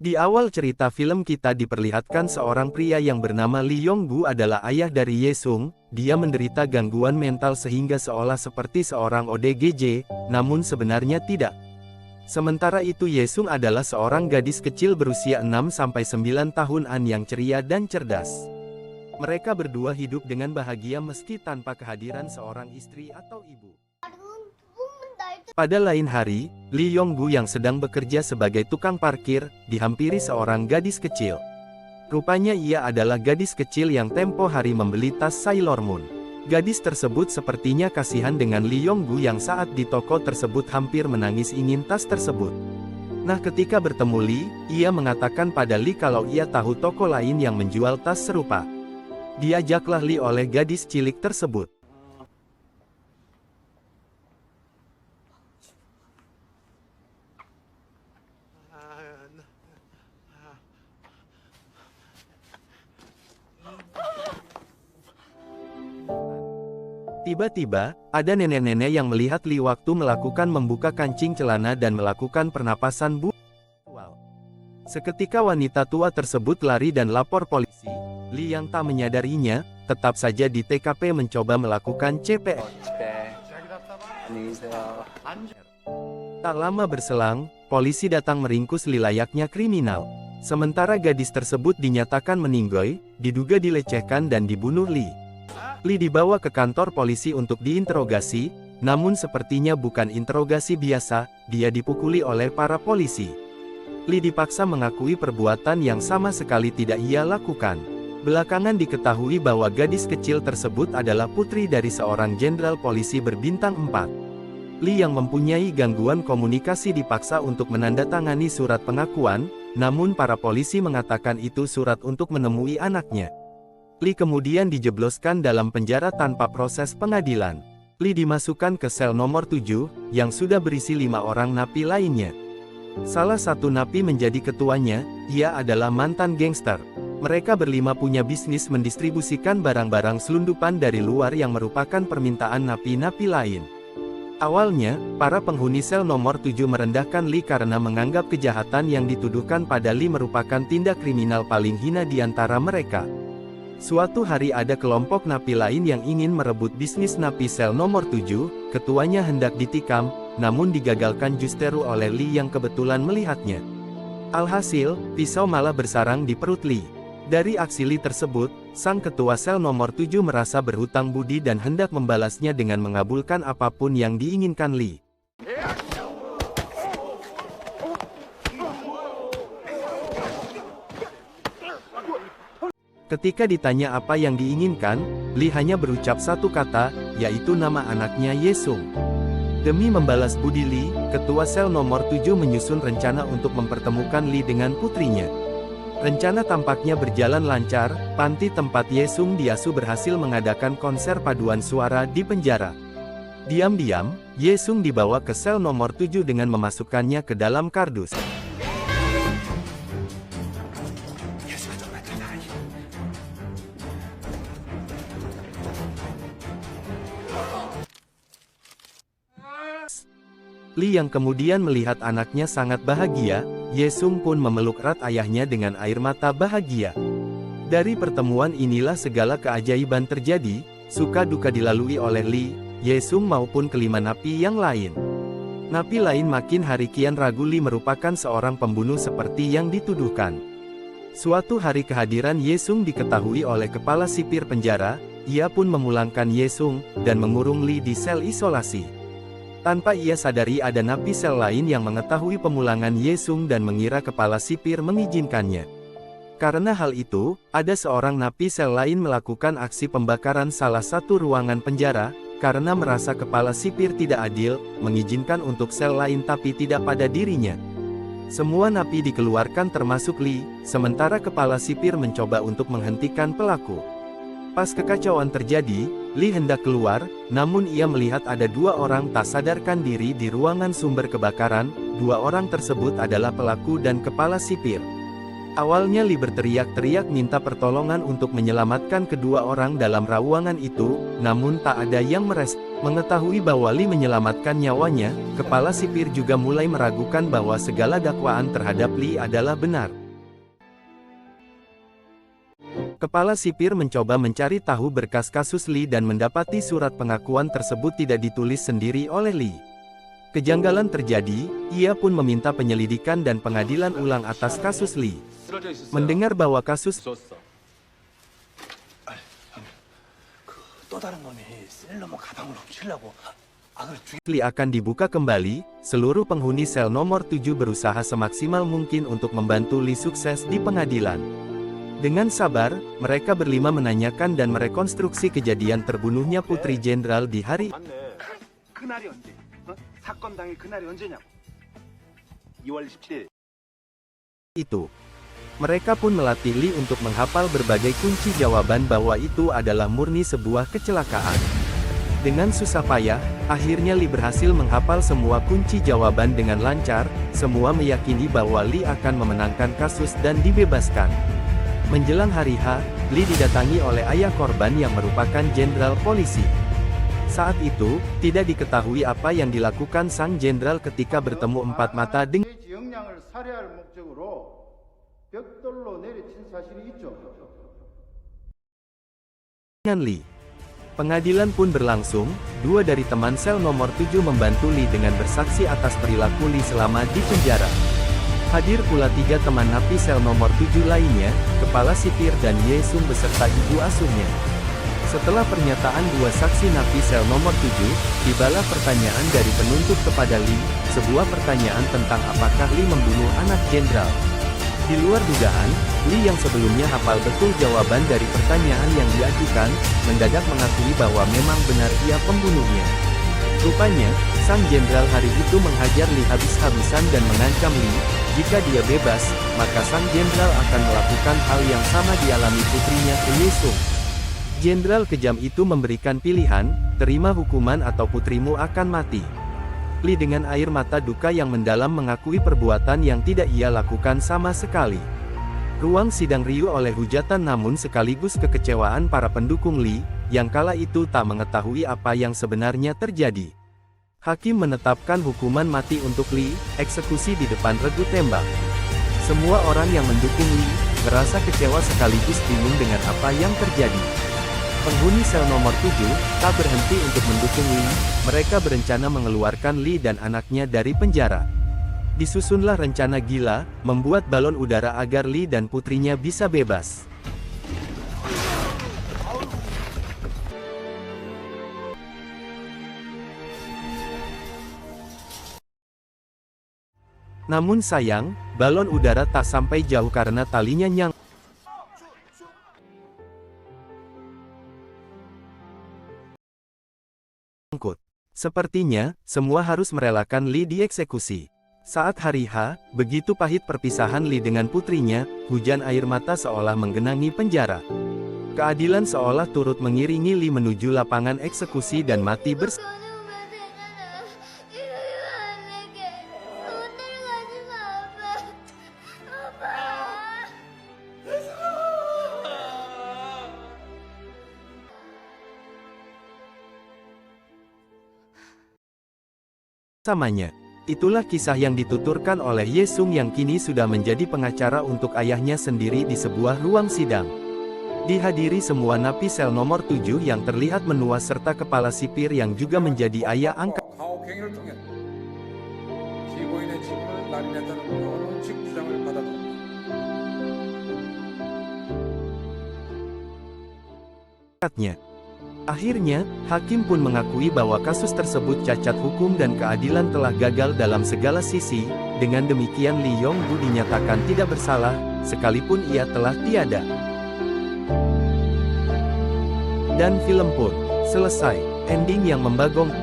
Di awal cerita film kita diperlihatkan seorang pria yang bernama Lee Yong-gu adalah ayah dari Ye Sung. Dia menderita gangguan mental sehingga seolah seperti seorang ODGJ, namun sebenarnya tidak. Sementara itu Ye Sung adalah seorang gadis kecil berusia 6-9 tahunan yang ceria dan cerdas. Mereka berdua hidup dengan bahagia meski tanpa kehadiran seorang istri atau ibu. Pada lain hari, Lee Yong-gu yang sedang bekerja sebagai tukang parkir, dihampiri seorang gadis kecil. Rupanya ia adalah gadis kecil yang tempo hari membeli tas Sailor Moon. Gadis tersebut sepertinya kasihan dengan Lee Yong-gu yang saat di toko tersebut hampir menangis ingin tas tersebut. Nah, ketika bertemu Lee, ia mengatakan pada Lee kalau ia tahu toko lain yang menjual tas serupa. Diajaklah Lee oleh gadis cilik tersebut. Tiba-tiba, ada nenek-nenek yang melihat Lee waktu melakukan membuka kancing celana dan melakukan pernapasan bual. Seketika wanita tua tersebut lari dan lapor polisi. Lee yang tak menyadarinya, tetap saja di TKP mencoba melakukan CPR. Tak lama berselang, polisi datang meringkus Lee layaknya kriminal. Sementara gadis tersebut dinyatakan meninggoy, diduga dilecehkan dan dibunuh Lee. Lee dibawa ke kantor polisi untuk diinterogasi, namun sepertinya bukan interogasi biasa, dia dipukuli oleh para polisi. Lee dipaksa mengakui perbuatan yang sama sekali tidak ia lakukan. Belakangan diketahui bahwa gadis kecil tersebut adalah putri dari seorang jenderal polisi berbintang 4. Lee yang mempunyai gangguan komunikasi dipaksa untuk menandatangani surat pengakuan, namun para polisi mengatakan itu surat untuk menemui anaknya. Lee kemudian dijebloskan dalam penjara tanpa proses pengadilan. Lee dimasukkan ke sel nomor 7, yang sudah berisi 5 orang napi lainnya. Salah satu napi menjadi ketuanya, ia adalah mantan gangster. Mereka berlima punya bisnis mendistribusikan barang-barang selundupan dari luar yang merupakan permintaan napi-napi lain. Awalnya, para penghuni sel nomor 7 merendahkan Lee karena menganggap kejahatan yang dituduhkan pada Lee merupakan tindak kriminal paling hina di antara mereka. Suatu hari ada kelompok napi lain yang ingin merebut bisnis napi sel nomor 7, ketuanya hendak ditikam, namun digagalkan justru oleh Lee yang kebetulan melihatnya. Alhasil, pisau malah bersarang di perut Lee. Dari aksi Lee tersebut, sang ketua sel nomor 7 merasa berhutang budi dan hendak membalasnya dengan mengabulkan apapun yang diinginkan Lee. Ketika ditanya apa yang diinginkan, Lee hanya berucap satu kata, yaitu nama anaknya Ye Sung. Demi membalas budi Lee, ketua sel nomor 7 menyusun rencana untuk mempertemukan Lee dengan putrinya. Rencana tampaknya berjalan lancar, panti tempat Ye Sung diasuh berhasil mengadakan konser paduan suara di penjara. Diam-diam, Ye Sung dibawa ke sel nomor 7 dengan memasukkannya ke dalam kardus. Lee yang kemudian melihat anaknya sangat bahagia, Ye Sung pun memeluk erat ayahnya dengan air mata bahagia. Dari pertemuan inilah segala keajaiban terjadi, suka duka dilalui oleh Lee, Ye Sung maupun kelima napi yang lain. Napi lain makin hari kian ragu Lee merupakan seorang pembunuh seperti yang dituduhkan. Suatu hari kehadiran Ye Sung diketahui oleh kepala sipir penjara, ia pun memulangkan Ye Sung, dan mengurung Lee di sel isolasi. Tanpa ia sadari ada napi sel lain yang mengetahui pemulangan Ye Sung dan mengira kepala sipir mengizinkannya. Karena hal itu, ada seorang napi sel lain melakukan aksi pembakaran salah satu ruangan penjara, karena merasa kepala sipir tidak adil, mengizinkan untuk sel lain tapi tidak pada dirinya. Semua napi dikeluarkan termasuk Lee, sementara kepala sipir mencoba untuk menghentikan pelaku. Pas kekacauan terjadi, Lee hendak keluar, namun ia melihat ada 2 orang tak sadarkan diri di ruangan sumber kebakaran. 2 orang tersebut adalah pelaku dan kepala sipir. Awalnya Lee berteriak-teriak minta pertolongan untuk menyelamatkan kedua orang dalam ruangan itu, namun tak ada yang merespon. Mengetahui bahwa Lee menyelamatkan nyawanya, kepala sipir juga mulai meragukan bahwa segala dakwaan terhadap Lee adalah benar. Kepala sipir mencoba mencari tahu berkas kasus Lee dan mendapati surat pengakuan tersebut tidak ditulis sendiri oleh Lee. Kejanggalan terjadi, ia pun meminta penyelidikan dan pengadilan ulang atas kasus Lee. Mendengar bahwa kasus Lee akan dibuka kembali, seluruh penghuni sel nomor 7 berusaha semaksimal mungkin untuk membantu Lee sukses di pengadilan. Dengan sabar, mereka berlima menanyakan dan merekonstruksi kejadian terbunuhnya Putri Jenderal di hari itu. Mereka pun melatih Lee untuk menghafal berbagai kunci jawaban bahwa itu adalah murni sebuah kecelakaan. Dengan susah payah, akhirnya Lee berhasil menghafal semua kunci jawaban dengan lancar. Semua meyakini bahwa Lee akan memenangkan kasus dan dibebaskan. Menjelang hari H, Lee didatangi oleh ayah korban yang merupakan jenderal polisi. Saat itu, tidak diketahui apa yang dilakukan sang jenderal ketika bertemu empat mata dengan Lee. Pengadilan pun berlangsung, dua dari teman sel nomor 7 membantu Lee dengan bersaksi atas perilaku Lee selama di penjara. Hadir pula 3 teman napi sel nomor 7 lainnya, kepala sipir dan Ye Sung beserta ibu asuhnya. Setelah pernyataan dua saksi napi sel nomor 7, tibalah pertanyaan dari penuntut kepada Lee, sebuah pertanyaan tentang apakah Lee membunuh anak jenderal. Di luar dugaan, Lee yang sebelumnya hafal betul jawaban dari pertanyaan yang diajukan, mendadak mengakui bahwa memang benar ia pembunuhnya. Rupanya, sang jenderal hari itu menghajar Lee habis-habisan dan mengancam Lee, jika dia bebas, maka sang jenderal akan melakukan hal yang sama dialami putrinya Ye Sung. Jenderal kejam itu memberikan pilihan, terima hukuman atau putrimu akan mati. Lee dengan air mata duka yang mendalam mengakui perbuatan yang tidak ia lakukan sama sekali. Ruang sidang riuh oleh hujatan namun sekaligus kekecewaan para pendukung Lee, yang kala itu tak mengetahui apa yang sebenarnya terjadi. Hakim menetapkan hukuman mati untuk Lee, eksekusi di depan regu tembak. Semua orang yang mendukung Lee, merasa kecewa sekaligus bingung dengan apa yang terjadi. Penghuni sel nomor 7, tak berhenti untuk mendukung Lee, mereka berencana mengeluarkan Lee dan anaknya dari penjara. Disusunlah rencana gila, membuat balon udara agar Lee dan putrinya bisa bebas. Namun sayang, balon udara tak sampai jauh karena talinya nyangkut. Sepertinya, semua harus merelakan Lee dieksekusi. Saat hari H, begitu pahit perpisahan Lee dengan putrinya, hujan air mata seolah menggenangi penjara. Keadilan seolah turut mengiringi Lee menuju lapangan eksekusi dan mati bersama. Itulah kisah yang dituturkan oleh Ye Sung yang kini sudah menjadi pengacara untuk ayahnya sendiri di sebuah ruang sidang. Dihadiri semua napi sel nomor 7 yang terlihat menua serta kepala sipir yang juga menjadi ayah angkat. Akhirnya, hakim pun mengakui bahwa kasus tersebut cacat hukum dan keadilan telah gagal dalam segala sisi. Dengan demikian Lee Yong-gu dinyatakan tidak bersalah, sekalipun ia telah tiada. Dan film pun selesai. Ending yang membagong.